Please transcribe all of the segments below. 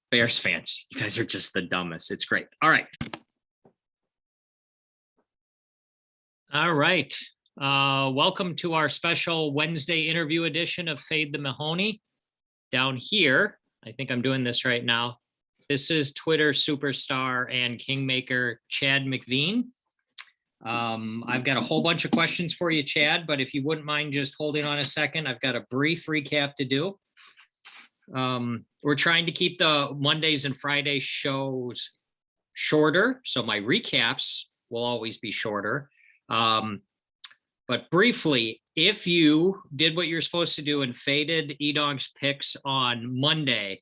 Bears fans, you guys are just the dumbest. It's great. All right. Welcome to our special Wednesday interview edition of Fade the Mahoney. Down here, I think I'm doing this right now. This is Twitter superstar and kingmaker Chad McVean. I've got a whole bunch of questions for you, Chad, but if you wouldn't mind just holding on a second, I've got a brief recap to do. We're trying to keep the Mondays and Friday shows shorter, so my recaps will always be shorter. But briefly, if you did what you're supposed to do and faded Edong's picks on Monday,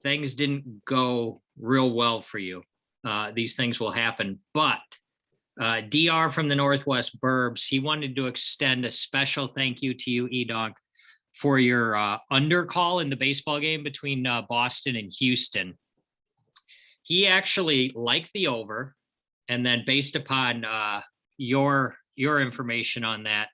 things didn't go real well for you. These things will happen, but DR from the Northwest Burbs, he wanted to extend a special thank you to you, Edong, for your under call in the baseball game between Boston and Houston. He actually liked the over, and then based upon your information on that,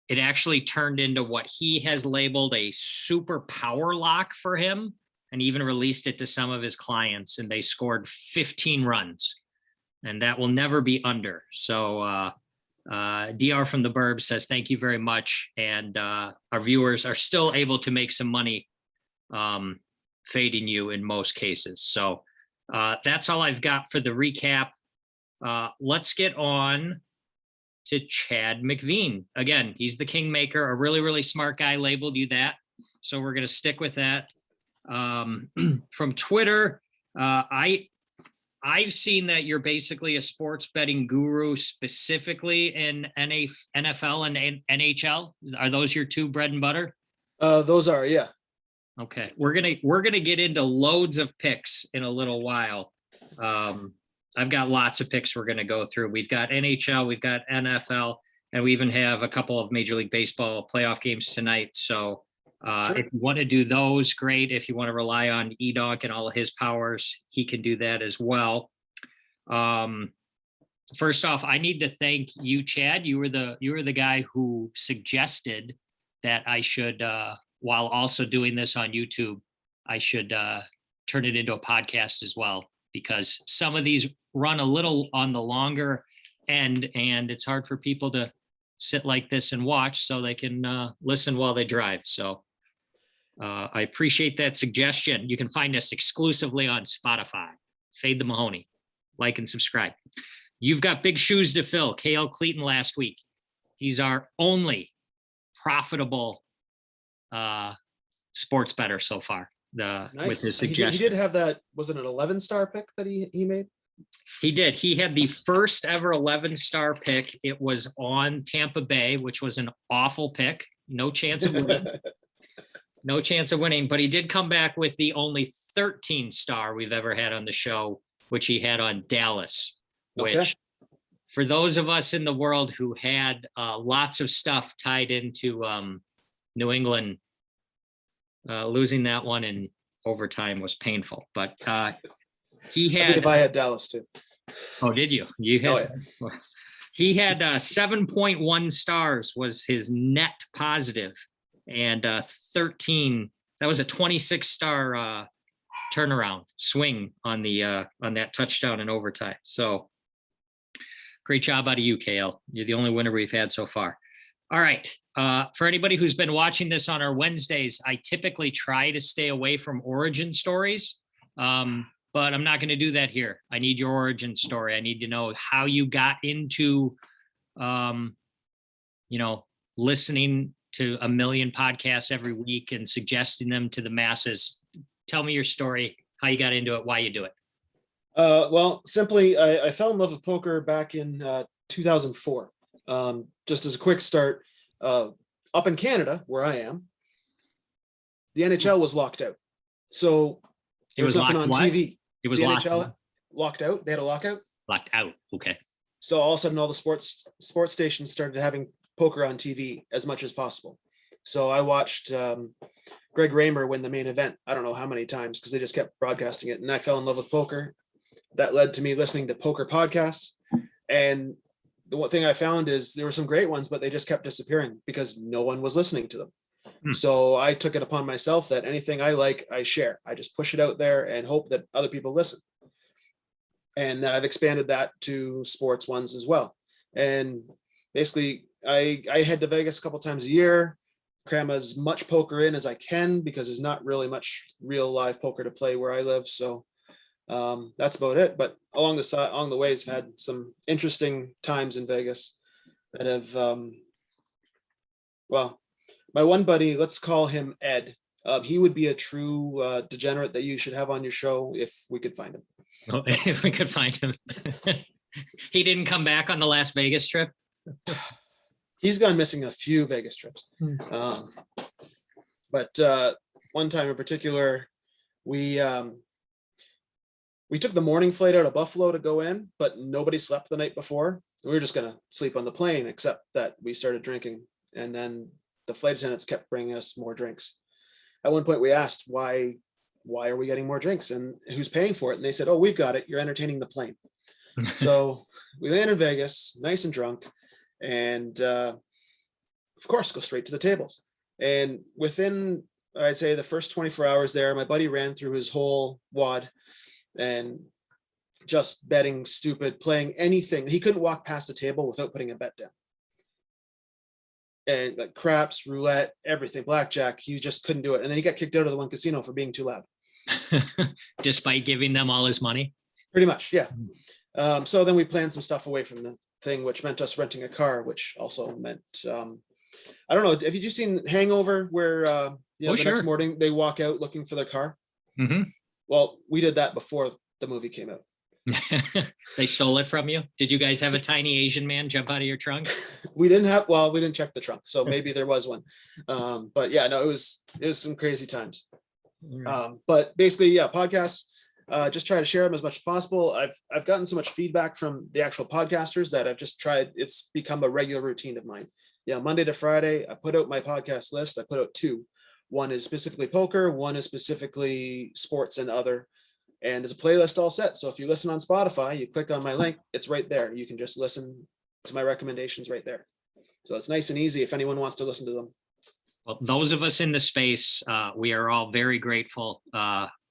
it actually turned into what he has labeled a super power lock for him, and even released it to some of his clients, and they scored 15 runs, and that will never be under. So DR from the Burbs says thank you very much, and our viewers are still able to make some money fading you in most cases. So that's all I've got for the recap. Let's get on to Chad McVean. Again, he's the kingmaker, a really, really smart guy, labeled you that. So we're going to stick with that. From Twitter, I've seen that you're basically a sports betting guru, specifically in NFL and NHL. Are those your two bread and butter? Those are, yeah. Okay. We're gonna get into loads of picks in a little while. I've got lots of picks we're going to go through. We've got NHL, we've got NFL, and we even have a couple of Major League Baseball playoff games tonight. So sure. If you want to do those, great. If you want to rely on Edong and all of his powers, he can do that as well. First off, I need to thank you, Chad. You were the guy who suggested that I should, while also doing this on YouTube, I should turn it into a podcast as well, because some of these run a little on the longer end, and it's hard for people to sit like this and watch, so they can listen while they drive. So I appreciate that suggestion. You can find us exclusively on Spotify. Fade the Mahoney. Like and subscribe. You've got big shoes to fill. KL Cleaton last week. He's our only profitable sports bettor so far. Nice. With his suggestion. He did have that, was it an 11-star pick that he made? He did. He had the first ever 11-star pick. It was on Tampa Bay, which was an awful pick. No chance of winning. No chance of winning, but he did come back with the only 13-star we've ever had on the show, which he had on Dallas, which for those of us in the world who had lots of stuff tied into New England, losing that one in overtime was painful, but he had. If I had Dallas too. Oh, did you? You had. Oh, yeah. He had 7.1 stars was his net positive, and 13. That was a 26-star turnaround swing on that touchdown in overtime. So great job out of you, KL. You're the only winner we've had so far. All right. For anybody who's been watching this on our Wednesdays, I typically try to stay away from origin stories, but I'm not going to do that here. I need your origin story. I need to know how you got into, listening to a million podcasts every week and suggesting them to the masses. Tell me your story, how you got into it, why you do it. Well, simply, I fell in love with poker back in 2004. Just as a quick start, up in Canada, where I am, the NHL was locked out. So there was nothing on TV. It was the NHL locked out. They had a lockout. Locked out. Okay. So all of a sudden, all the sports stations started having poker on TV as much as possible. So I watched Greg Raymer win the main event. I don't know how many times, because they just kept broadcasting it. And I fell in love with poker. That led to me listening to poker podcasts. And the one thing I found is there were some great ones, but they just kept disappearing because no one was listening to them. So I took it upon myself that anything I like, I share. I just push it out there and hope that other people listen. And then I've expanded that to sports ones as well. And basically, I head to Vegas a couple times a year, cram as much poker in as I can because there's not really much real live poker to play where I live. So that's about it. But along the ways, I've had some interesting times in Vegas that have, well, my one buddy, let's call him Ed. He would be a true degenerate that you should have on your show if we could find him. Oh, if we could find him. He didn't come back on the Las Vegas trip. He's gone missing a few Vegas trips. But one time in particular, we took the morning flight out of Buffalo to go in, but nobody slept the night before. We were just going to sleep on the plane, except that we started drinking. And then the flight attendants kept bringing us more drinks. At one point we asked, why are we getting more drinks and who's paying for it? And they said, oh, we've got it. You're entertaining the plane. So we land in Vegas, nice and drunk. And of course, go straight to the tables. And within, I'd say the first 24 hours there, my buddy ran through his whole wad and just betting stupid, playing anything. He couldn't walk past the table without putting a bet down. And like craps, roulette, everything, blackjack, he just couldn't do it. And then he got kicked out of the one casino for being too loud. Despite giving them all his money? Pretty much, yeah. So then we planned some stuff away from the thing, which meant us renting a car, which also meant, I don't know, have you seen Hangover where the next morning they walk out looking for their car? Mm-hmm. Well, we did that before the movie came out. They stole it from you? Did you guys have a tiny Asian man jump out of your trunk? We didn't check the trunk, so maybe there was one. But yeah, no, it was some crazy times. But basically, yeah, podcasts, just try to share them as much as possible. I've gotten so much feedback from the actual podcasters that I've just tried, it's become a regular routine of mine. Yeah, Monday to Friday, I put out my podcast list. I put out 2. One is specifically poker, one is specifically sports and other. And there's a playlist all set. So if you listen on Spotify, you click on my link, it's right there. You can just listen to my recommendations right there. So it's nice and easy if anyone wants to listen to them. Well, those of us in the space, we are all very grateful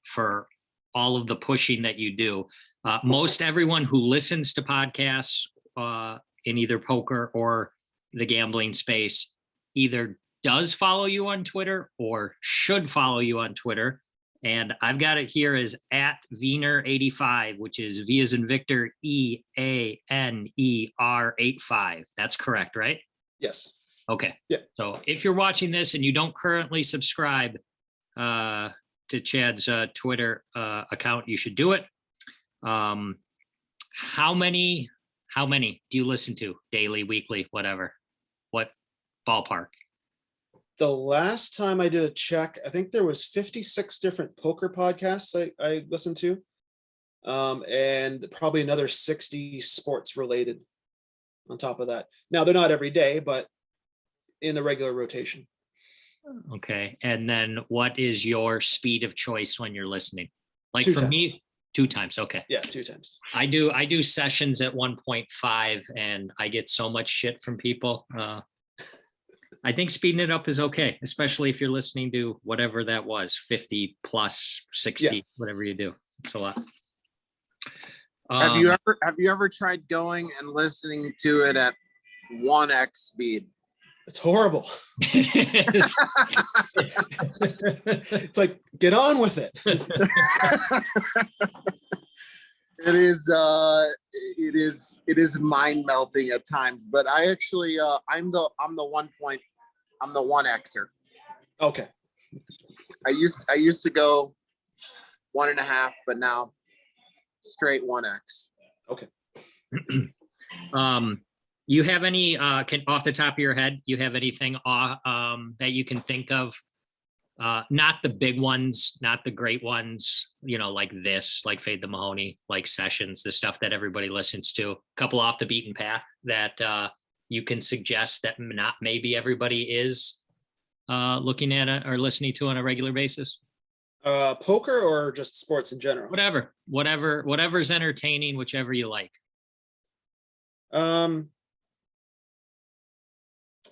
for all of the pushing that you do. Most everyone who listens to podcasts in either poker or the gambling space either does follow you on Twitter or should follow you on Twitter. And I've got it here as @Wiener85, which is V as in Victor, EANER85. That's correct, right? Yes. Okay. Yeah. So if you're watching this and you don't currently subscribe to Chad's Twitter account, you should do it. How many do you listen to daily, weekly, whatever? What ballpark? The last time I did a check, I think there was 56 different poker podcasts I listened to, and probably another 60 sports related on top of that. Now, they're not every day, but in a regular rotation. Okay. And then what is your speed of choice when you're listening? Like 2 for times. me, 2 times. Okay. Yeah, 2 times. I do sessions at 1.5 and I get so much shit from people. I think speeding it up is okay, especially if you're listening to whatever that was, 50 plus 60, whatever you do. It's a lot. Have you ever tried going and listening to it at 1x speed? It's horrible. It's like, get on with it. It is mind melting at times, but I actually I'm the 1xer. Okay. I used to go 1.5, but now straight 1x. Okay. You have any off the top of your head, you have anything that you can think of? Not the big ones, not the great ones, like this, like Fade the Mahoney, like Sessions, the stuff that everybody listens to. A couple off the beaten path that you can suggest that not maybe everybody is looking at or listening to on a regular basis. Poker or just sports in general? Whatever's entertaining, whichever you like.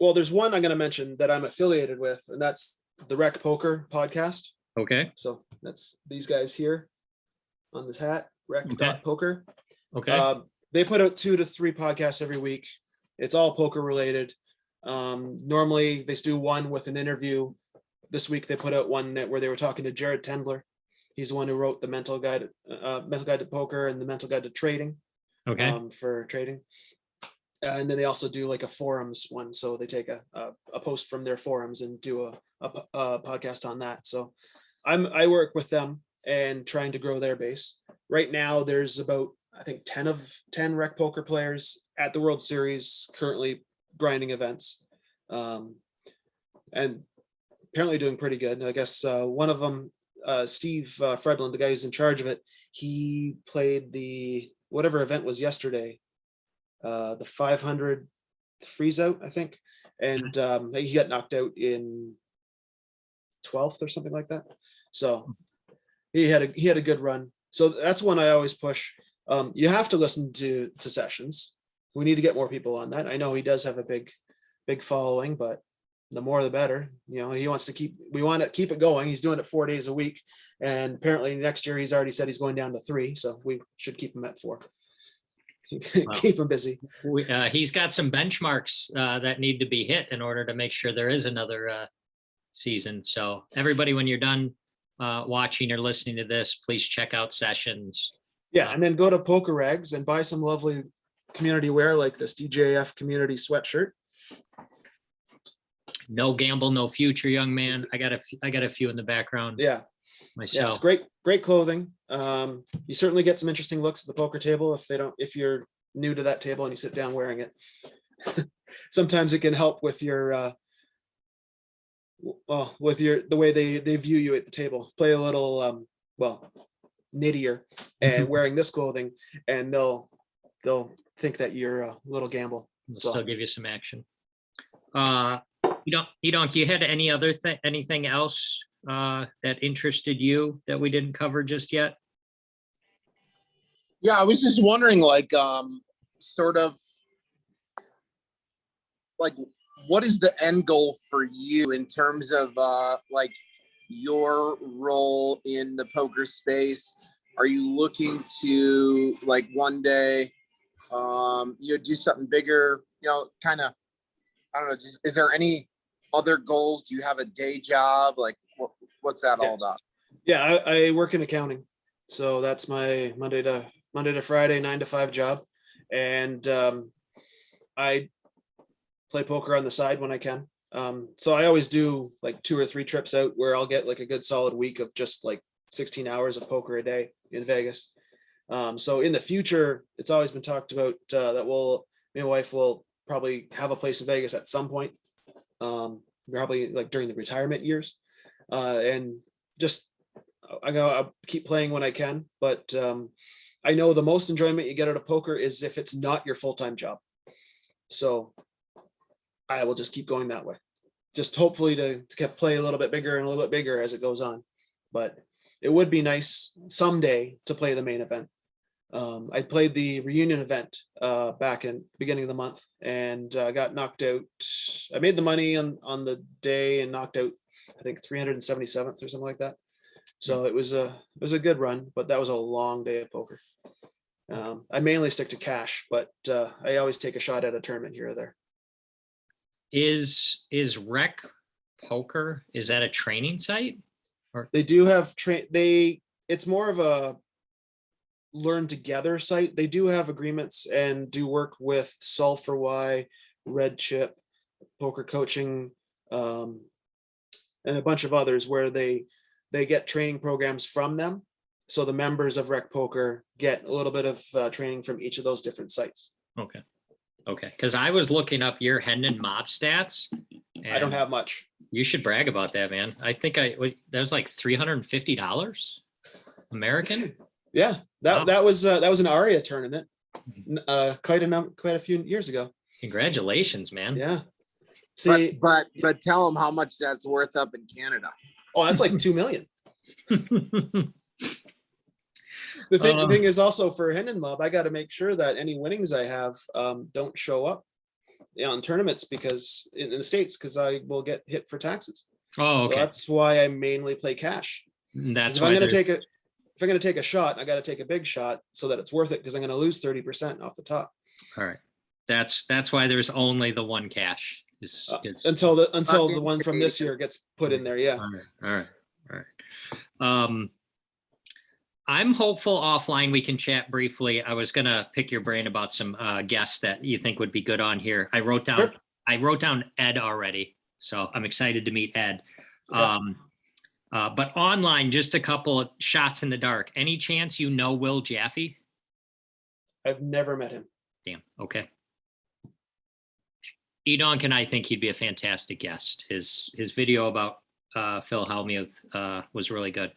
Well, there's one I'm going to mention that I'm affiliated with, and that's the Rec Poker podcast. Okay. So that's these guys here on this hat, Rec Okay. Poker. Okay. They put out 2 to 3 podcasts every week. It's all poker related. Normally they do one with an interview. This week they put out one where they were talking to Jared Tendler. He's the one who wrote the Mental Guide to Poker and the Mental Guide to Trading. Okay. For trading. And then they also do like a forums one. So they take a post from their forums and do a podcast on that. So I work with them and trying to grow their base. Right now there's about, I think 10 rec poker players at the World Series currently grinding events. And apparently doing pretty good. I guess one of them, Steve Fredlund, the guy who's in charge of it, he played the whatever event was yesterday, the 500 freeze out, I think, and he got knocked out in 12th or something like that. So he had a good run. So that's one I always push. You have to listen to sessions. We need to get more people on that. I know he does have a big following, but the more the better. You know, we want to keep it going. He's doing it 4 days a week, and apparently next year he's already said he's going down to 3, so we should keep him at 4. Keep him busy. He's got some benchmarks that need to be hit in order to make sure there is another season. So everybody, when you're done watching or listening to this, please check out sessions. Yeah, and then go to Poker Eggs and buy some lovely community wear like this DJF community sweatshirt. No gamble, no future, young man. I got a few in the background. Yeah. Myself. Yeah, it's great clothing. You certainly get some interesting looks at the poker table if you're new to that table and you sit down wearing it. Sometimes it can help with your the way they view you at the table. Play a little nittier and wearing this clothing, and they'll think that you're a little gamble. They'll still give you some action. You had anything else that interested you that we didn't cover just yet? Yeah, I was just wondering, sort of like, what is the end goal for you in terms of your role in the poker space? Are you looking to one day do something bigger, kind of, I don't know, just, is there any other goals? Do you have a day job? What's that all about? Yeah, I work in accounting. So that's my Monday to Friday, 9 to 5 job. And I play poker on the side when I can. So I always do 2 or 3 trips out where I'll get a good solid week of just 16 hours of poker a day in Vegas. So in the future, it's always been talked about that me and my wife will probably have a place in Vegas at some point, probably during the retirement years, and just I'll keep playing when I can. But I know the most enjoyment you get out of poker is if it's not your full-time job. So I will just keep going that way, just hopefully to play a little bit bigger and a little bit bigger as it goes on. But it would be nice someday to play the main event. I played the reunion event back in beginning of the month and got knocked out. I made the money on the day and knocked out, I think 377th or something like that. So it was a good run, but that was a long day of poker. I mainly stick to cash, but I always take a shot at a tournament here or there. Is Rec Poker, is that a training site? Or they do have it's more of a learn together site. They do have agreements and do work with Solve for Why, Red Chip, Poker Coaching, and a bunch of others where they get training programs from them. So the members of Rec Poker get a little bit of training from each of those different sites. Okay. Because I was looking up your Hendon mob stats. I don't have much. You should brag about that, man. I think that was like $350 American. Yeah, that was an Aria tournament quite a few years ago. Congratulations, man. Yeah. See, but tell them how much that's worth up in Canada. Oh, that's like 2 million. The thing is also for Hendon Mob, I got to make sure that any winnings I have don't show up on tournaments because in the States, because I will get hit for taxes. Oh, So okay. that's why I mainly play cash. That's If why I'm going to there's- take if I'm going to take a shot, I got to take a big shot so that it's worth it because I'm going to lose 30% off the top. all right. That's why there's only the one cash is Until the getting one from this paid. year gets put in there. Yeah. all right. I'm hopeful offline we can chat briefly. I was gonna pick your brain about some guests that you think would be good on here. I wrote down Ed already, so I'm excited to meet Ed. Okay. But online, just a couple of shots in the dark. Any chance you know Will Jaffe? I've never met him. Damn. Okay. Edonk and I think he'd be a fantastic guest. His video about Phil Hellmuth was really good.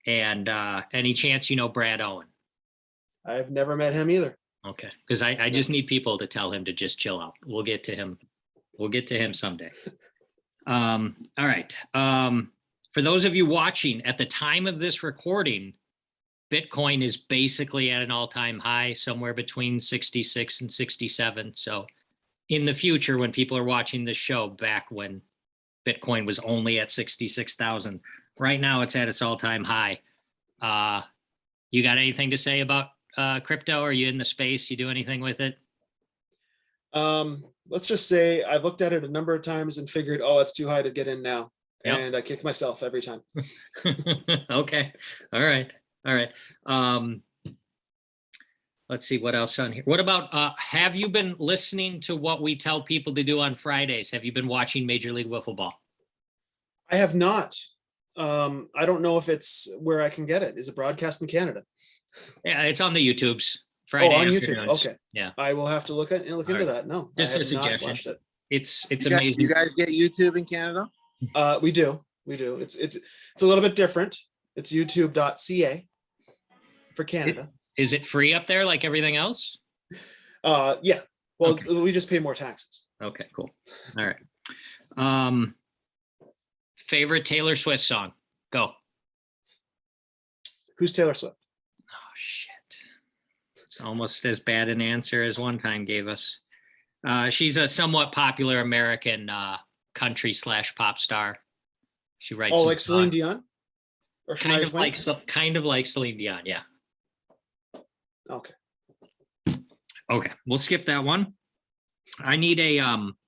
And any chance you know Brad Owen? I've never met him either. Okay, because I just need people to tell him to just chill out. We'll get to him. We'll get to him someday. All right. For those of you watching, at the time of this recording, Bitcoin is basically at an all-time high, somewhere between 66 and 67. So in the future, when people are watching this show, back when Bitcoin was only at 66,000, right now it's at its all-time high. You got anything to say about crypto? Are you in the space? You do anything with it? Let's just say I've looked at it a number of times and figured, oh, it's too high to get in now. Yep. And I kick myself every time. Okay. All right. Let's see what else on here. What about, have you been listening to what we tell people to do on Fridays? Have you been watching Major League Wiffle Ball? I have not. I don't know if it's where I can get it. Is it broadcast in Canada? Yeah, it's on the YouTubes. Friday on YouTube. afternoons. Okay. Yeah. I will have to look into right. that. No, Just I a have not suggestion. watched it. It's You amazing. guys get YouTube in Canada? We do. It's a little bit different. It's youtube.ca for Canada. Is it free up there like everything else? Yeah. Well, Okay. we just pay more taxes. Okay, cool. All right. Favorite Taylor Swift song? Go. Who's Taylor Swift? Oh shit. It's almost as bad an answer as one time gave us. She's a somewhat popular American country / pop star. She writes. Oh, some like Celine songs. Dion? Or Kind Shania of Twain? kind of like Celine Dion, yeah. Okay. Okay, we'll skip that one. I need a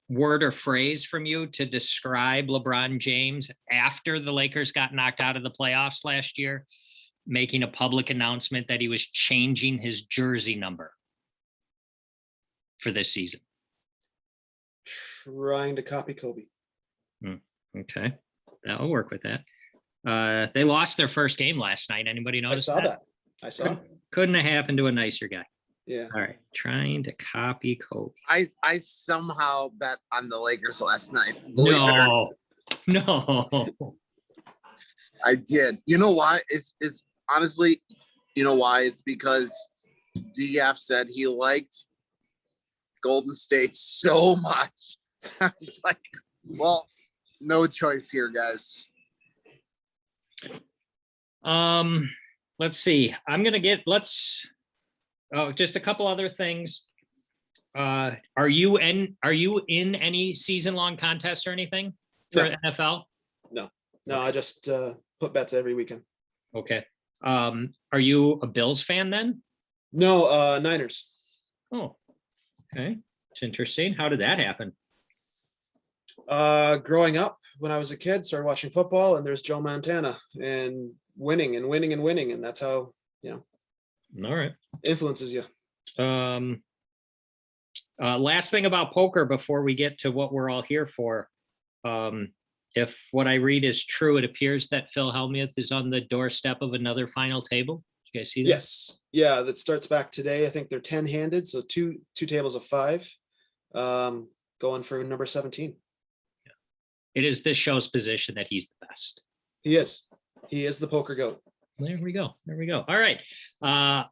word or phrase from you to describe LeBron James after the Lakers got knocked out of the playoffs last year, making a public announcement that he was changing his jersey number for this season. Trying to copy Kobe. Okay, that'll work with that. They lost their first game last night. Anybody I notice saw that. I saw. Couldn't have happened to a nicer guy. Yeah. All right, trying to copy Kobe. I somehow bet on the Lakers last night. Believe it or not. No. I did. You know why? It's honestly, you know why? It's because DF said he liked Golden State so much. I was like, well, no choice here, guys. Let's see. I'm gonna just a couple other things. Are you in any season-long contests or anything for No. NFL? No, I just put bets every weekend. Okay. Are you a Bills fan then? No, Niners. Oh, okay. It's interesting. How did that happen? Growing up when I was a kid, started watching football, and there's Joe Montana and winning, and that's how, All right. influences you. Last thing about poker before we get to what we're all here for. If what I read is true, it appears that Phil Hellmuth is on the doorstep of another final table. You guys see that? Yes. Yeah, that starts back today. I think they're 10-handed, so two tables of 5. Going for number 17. It is this show's position that he's the best. He is the poker goat. There we go. All right.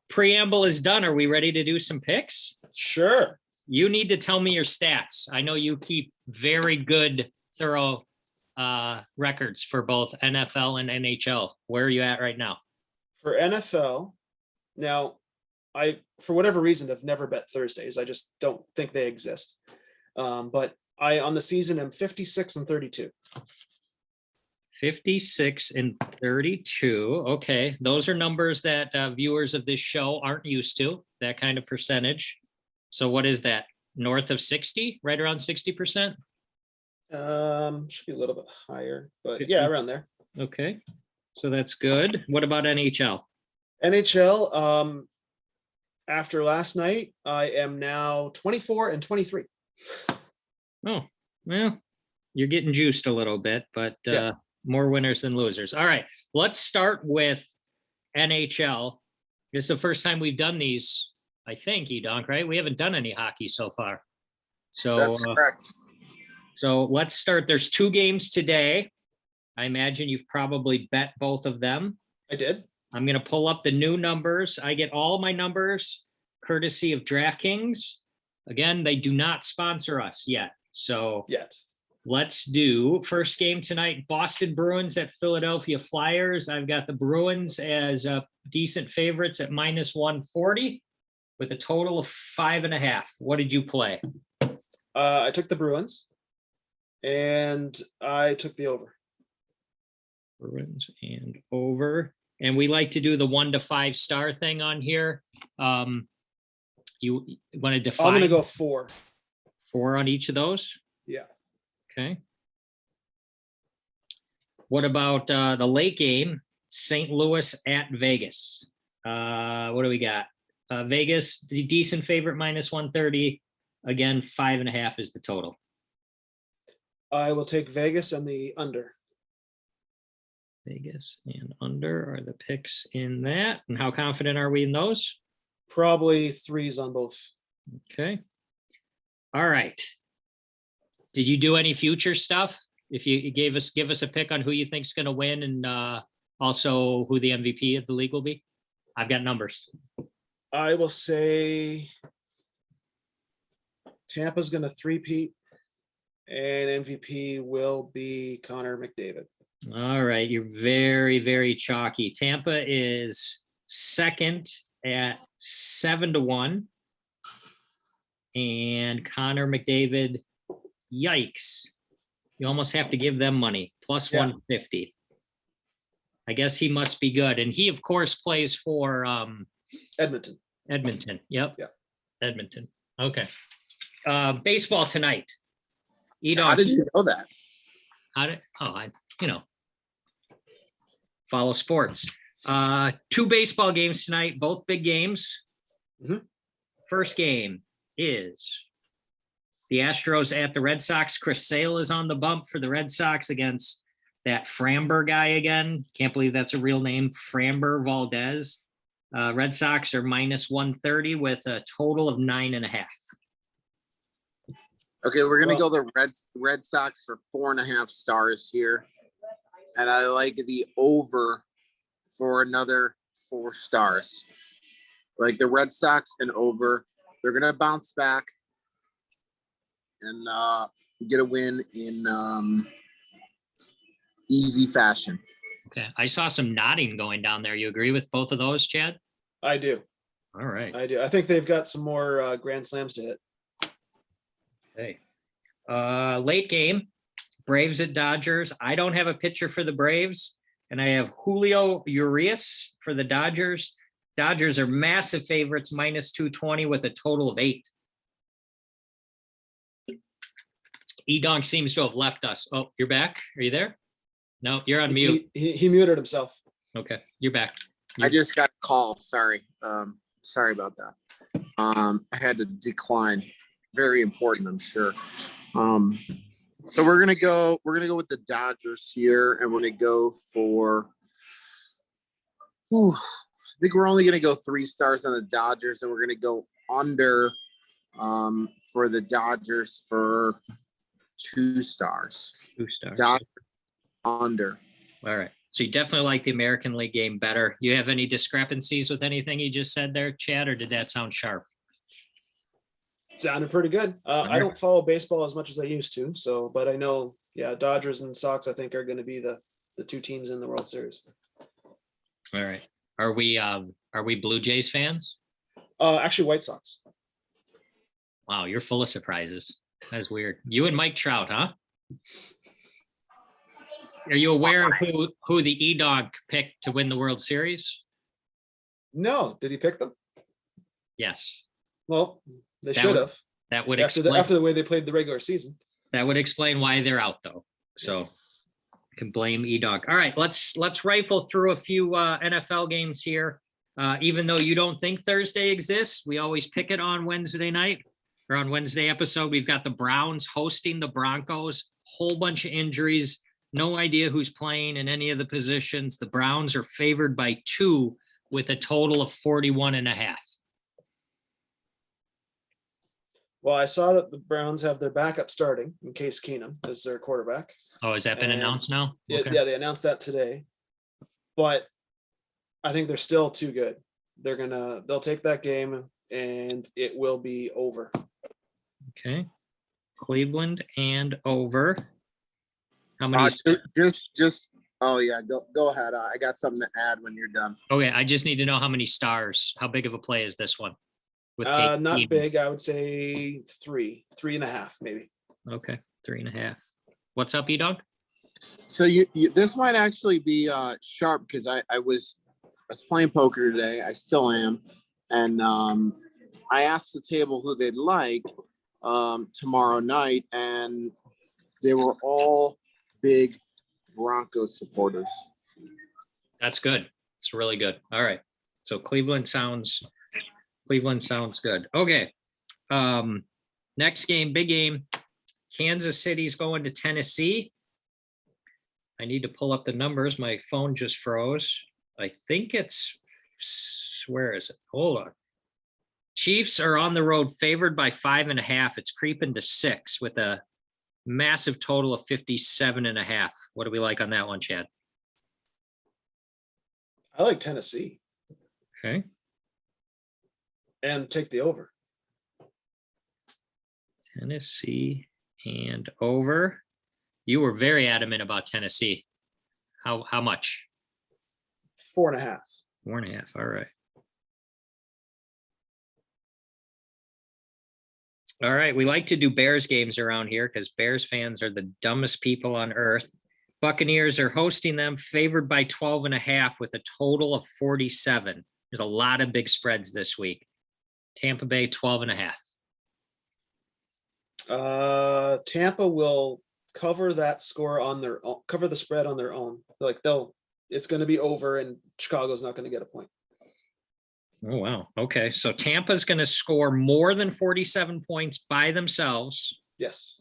Preamble is done. Are we ready to do some picks? Sure. You need to tell me your stats. I know you keep very good, thorough records for both NFL and NHL. Where are you at right now? For NFL, now, I, for whatever reason, have never bet Thursdays. I just don't think they exist. But I, on the season, am 56-32. 56 and 32. Okay, those are numbers that viewers of this show aren't used to, that kind of percentage. So what is that? North of 60, right around 60%? Should be a little bit higher, but yeah, around there. Okay, so that's good. What about NHL? NHL, after last night, I am now 24-23. Oh, well, you're getting juiced a little bit, but Yeah. more winners than losers. All right, let's start with NHL. This is the first time we've done these, I think, Edonk, right? We haven't done any hockey so far. So That's correct. So let's start. There's 2 games today. I imagine you've probably bet both of them. I did. I'm going to pull up the new numbers. I get all my numbers courtesy of DraftKings. Again, they do not sponsor us yet. So Yet. let's do first game tonight, Boston Bruins at Philadelphia Flyers. I've got the Bruins as decent favorites at -140 with a total of 5.5. What did you play? I took the Bruins and I took the over. Bruins and over. And we like to do the 1 to 5 star thing on here. You want to define? I'm going to go 4. 4 on each of those? Yeah. Okay. What about the late game, St. Louis at Vegas? What do we got? Vegas, the decent favorite, -130. Again, 5.5 is the total. I will take Vegas and the under. Vegas and under are the picks in that. And how confident are we in those? Probably 3s on both. Okay. All right. Did you do any future stuff? If you give us a pick on who you think's going to win and also who the MVP of the league will be. I've got numbers. I will say Tampa's going to 3-peat and MVP will be Connor McDavid. All right. You're very, very chalky. Tampa is second at 7-1. And Connor McDavid, yikes. You almost have to give them money, +150. I guess he must be good. And he, of course, plays for Edmonton. Edmonton. Yep. Yeah. Edmonton. Okay. Baseball tonight. How did you know that? Follow sports. 2 baseball games tonight, both big games. Mhm. First game is the Astros at the Red Sox. Chris Sale is on the bump for the Red Sox against that Framber guy again. Can't believe that's a real name, Framber Valdez. Red Sox are -130 with a total of 9.5. Okay, we're gonna go the Red Sox for 4.5 stars here, and I like the over for another 4 stars. Like the Red Sox and over, they're gonna bounce back and get a win in easy fashion. Okay. I saw some nodding going down there. You agree with both of those, Chad? I do. All right. I do. I think they've got some more grand slams to hit. Hey. Late game, Braves at Dodgers. I don't have a pitcher for the Braves, and I have Julio Urias for the Dodgers. Dodgers are massive favorites, -220 with a total of 8. Edonk seems to have left us. Oh, you're back? Are you there? No, you're on mute. He muted himself. Okay, you're back. I just got a call. Sorry. Sorry about that. I had to decline. Very important, I'm sure. So we're gonna go with the Dodgers here, and we're gonna go for I think we're only gonna go 3 stars on the Dodgers, and we're gonna go under for the Dodgers for 2 stars. 2 stars. Dodgers under. All right. So you definitely like the American League game better. You have any discrepancies with anything you just said there, Chad, or did that sound sharp? Sounded pretty good. I don't follow baseball as much as I used to, but I know, Dodgers and Sox, I think, are going to be the 2 teams in the World Series. All right. Are we Blue Jays fans? Actually, White Sox. Wow, you're full of surprises. That's weird. You and Mike Trout, huh? Are you aware of who the E-Dog picked to win the World Series? No, did he pick them? Yes. Well, they That should would- have That would after explain. the way they played the regular season. That would explain why they're out, though. So can blame E-Dog. All right, let's rifle through a few NFL games here. Even though you don't think Thursday exists, we always pick it on Wednesday night or on Wednesday episode. We've got the Browns hosting the Broncos. Whole bunch of injuries. No idea who's playing in any of the positions. The Browns are favored by 2 with a total of 41.5. Well, I saw that the Browns have their backup starting in Case Keenum as their quarterback. Oh, has that been And announced now? Okay. Yeah, they announced that today. But I think they're still too good. They'll take that game and it will be over. Okay. Cleveland and over. How many? Just oh yeah, go ahead. I got something to add when you're done. Okay, I just need to know how many stars. How big of a play is this one? With Case Not Keenum? big. I would say 3.5, maybe. Okay, 3.5. What's up, E-Dog? So you this might actually be sharp because I was playing poker today. I still am, and I asked the table who they'd like tomorrow night, and they were all big Broncos supporters. That's good. It's really good. All right. So Cleveland sounds good. Okay. Next game, big game. Kansas City's going to Tennessee. I need to pull up the numbers. My phone just froze. I think where is it? Hold on. Chiefs are on the road favored by 5.5. It's creeping to 6 with a massive total of 57.5. What do we like on that one, Chad? I like Tennessee Okay. and take the over. Tennessee and over. You were very adamant about Tennessee. How much? 4.5. 4.5. All right. All right. We like to do Bears games around here because Bears fans are the dumbest people on earth. Buccaneers are hosting them, favored by 12.5 with a total of 47. There's a lot of big spreads this week. Tampa Bay 12.5. Tampa will cover that score on their own, cover the spread on their own. Like it's going to be over and Chicago's not going to get a point. Oh, wow. Okay. So Tampa's going to score more than 47 points by themselves. Yes.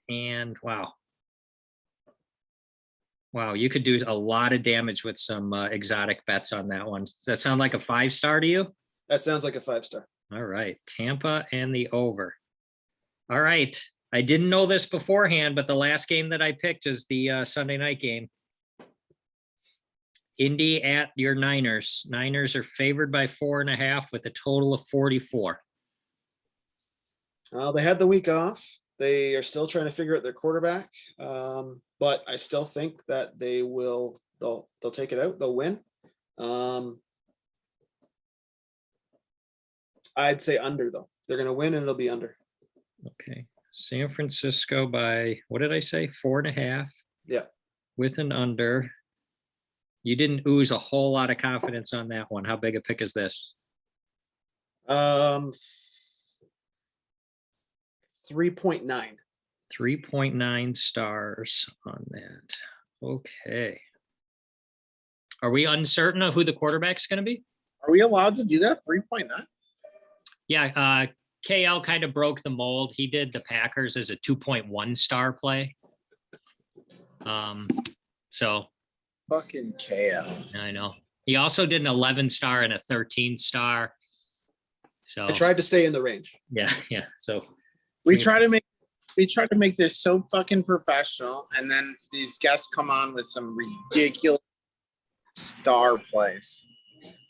And wow. Wow. You could do a lot of damage with some exotic bets on that one. Does that sound like a 5-star to you? That sounds like a 5-star. All right. Tampa and the over. All right. I didn't know this beforehand, but the last game that I picked is the Sunday night game. Indy at your Niners. Niners are favored by 4.5 with a total of 44. They had the week off. They are still trying to figure out their quarterback. But I still think that they'll take it out. They'll win. I'd say under though. They're going to win and it'll be under. Okay. San Francisco by, what did I say? 4.5. Yeah. With an under. You didn't ooze a whole lot of confidence on that one. How big a pick is this? 3.9. 3.9 stars on that. Okay. Are we uncertain of who the quarterback's going to be? Are we allowed to do that? 3.9? Yeah. KL kind of broke the mold. He did the Packers as a 2.1 star play. So Fucking KL. I know. He also did an 11 star and a 13 star. So I tried to stay in the range. Yeah. So We try to make this so fucking professional, and then these guests come on with some ridiculous star plays.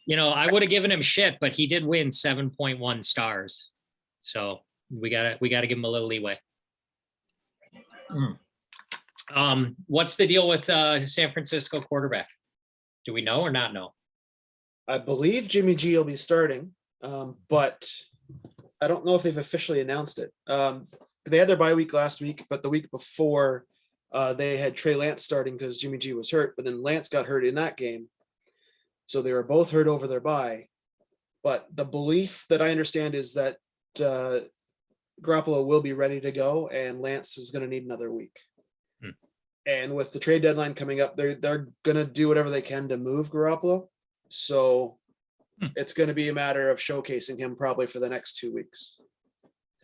I would have given him shit, but he did win 7.1 stars. So we gotta give him a little leeway. What's the deal with San Francisco quarterback? Do we know or not know? I believe Jimmy G will be starting, but I don't know if they've officially announced it. They had their bye week last week, but the week before they had Trey Lance starting because Jimmy G was hurt, but then Lance got hurt in that game. So they were both hurt over their bye. But the belief that I understand is that Garoppolo will be ready to go and Lance is going to need another week. And with the trade deadline coming up, they're going to do whatever they can to move Garoppolo. So it's going to be a matter of showcasing him probably for the next 2 weeks.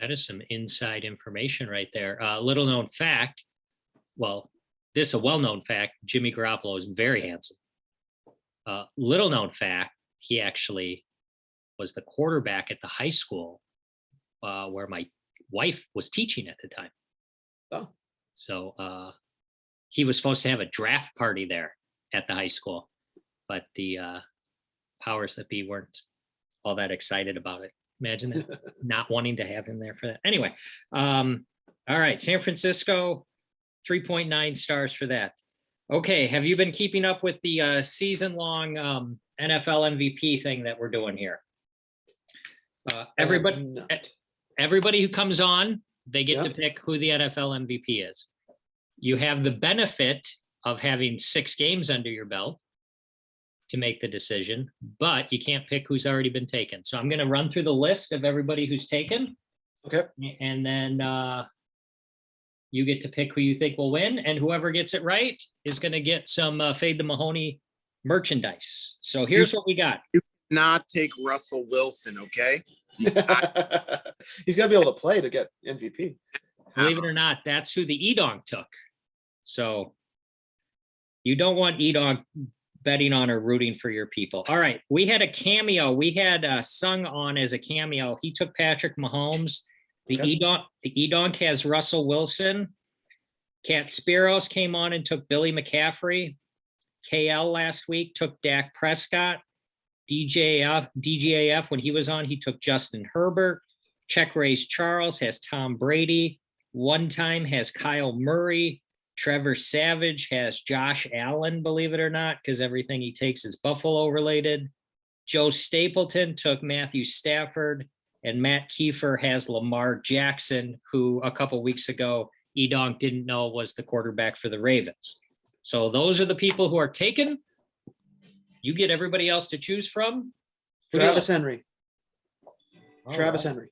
That is some inside information right there. Little known fact. Well, this is a well-known fact. Jimmy Garoppolo is very handsome. Little known fact, he actually was the quarterback at the high school where my wife was teaching at the time. Oh. So he was supposed to have a draft party there at the high school, but the powers that be weren't all that excited about it. Imagine that, not wanting to have him there for that. Anyway, all right, San Francisco, 3.9 stars for that. Okay, have you been keeping up with the season-long NFL MVP thing that we're doing here? Everybody who comes on, they get to pick who the NFL MVP is. You have the benefit of having 6 games under your belt to make the decision, but you can't pick who's already been taken. So I'm going to run through the list of everybody who's taken. Okay. And then you get to pick who you think will win, and whoever gets it right is going to get some Fade the Mahoney merchandise. So here's what we got. Not take Russell Wilson, okay? He's got to be able to play to get MVP. Believe it or not, that's who the Edonk took. So you don't want Edonk betting on or rooting for your people. All right, we had a cameo. We had Sung on as a cameo. He took Patrick Mahomes. The Edonk has Russell Wilson. Cat Spiros came on and took Billy McCaffrey. KL last week took Dak Prescott. DJAF, when he was on, he took Justin Herbert. Check Race Charles has Tom Brady. One Time has Kyle Murray. Trevor Savage has Josh Allen, believe it or not, because everything he takes is Buffalo related. Joe Stapleton took Matthew Stafford, and Matt Kiefer has Lamar Jackson, who a couple weeks ago Edonk didn't know was the quarterback for the Ravens. So those are the people who are taken. You get everybody else to choose from. Travis Henry. All Travis right. Henry.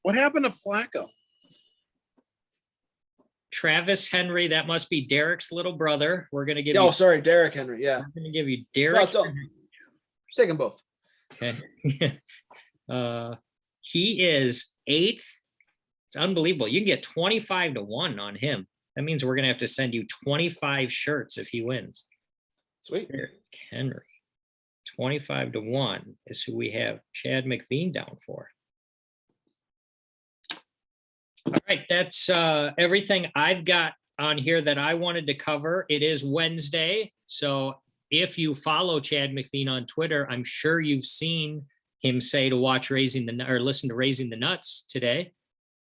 What happened to Flacco? Travis Henry, that must be Derek's little brother. We're going to give Oh, you. sorry, Derrick Henry. Yeah. We're going to give you Derek. Well, take them both. Okay. He is 8th. It's unbelievable. You can get 25 to 1 on him. That means we're going to have to send you 25 shirts if he wins. Sweet. Derrick Henry. 25 to 1 is who we have Chad McVean down for. All right, that's everything I've got on here that I wanted to cover. It is Wednesday, so if you follow Chad McVean on Twitter, I'm sure you've seen him say to watch listen to Raising the Nuts today.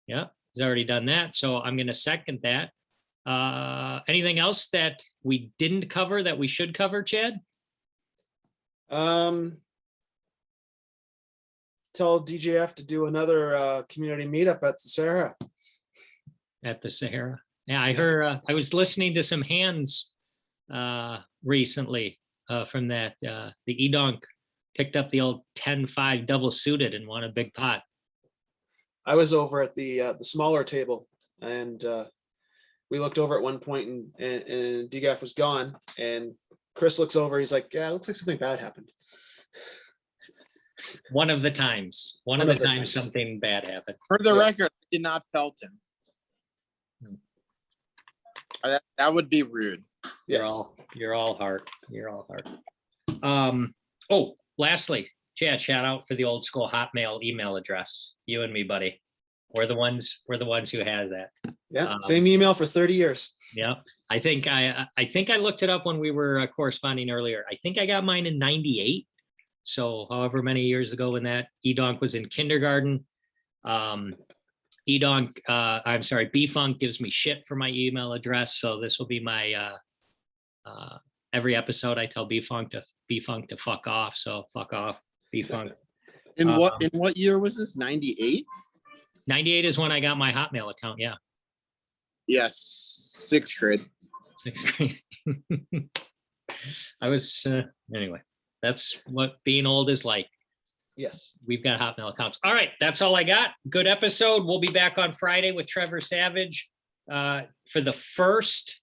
Yeah, he's already done that, so I'm going to second that. Anything else that we didn't cover that we should cover, Chad? Tell DJF to do another community meetup at the Sahara. At the Sahara. Yeah, I heard, I was listening to some hands recently from that. The Edonk picked up the old 10-5 double suited and won a big pot. I was over at the smaller table, and we looked over at one point, and DGAF was gone, and Chris looks over. He's like, "Yeah, it looks like something bad happened." One of the times something bad happened. For the record, I did not felt him. That would be rude. Yes. You're all heart. You're all heart. Oh, lastly, Chad, shout out for the old school Hotmail email address. You and me, buddy. We're the ones who has that. Yeah. Same email for 30 years. Yeah. I think I looked it up when we were corresponding earlier. I think I got mine in 98. So however many years ago when that Edonk was in kindergarten. B-Funk gives me shit for my email address. So this will be my every episode I tell B-Funk to fuck off. So fuck off, B-Funk. In what year was this? 98? 98 is when I got my Hotmail account. Yeah. Yes, sixth grade. Sixth grade. I was, anyway, that's what being old is like. Yes. We've got Hotmail accounts. All right. That's all I got. Good episode. We'll be back on Friday with Trevor Savage for the first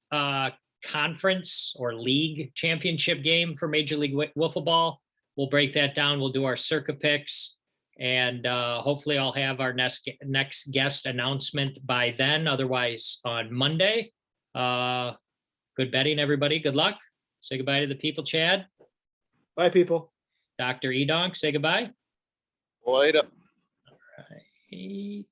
conference or league championship game for Major League Wiffle Ball. We'll break that down. We'll do our circa picks, and hopefully I'll have our next guest announcement by then. Otherwise on Monday. Good betting, everybody. Good luck. Say goodbye to the people, Chad. Bye, people. Dr. Edonk, say goodbye. Later. Right.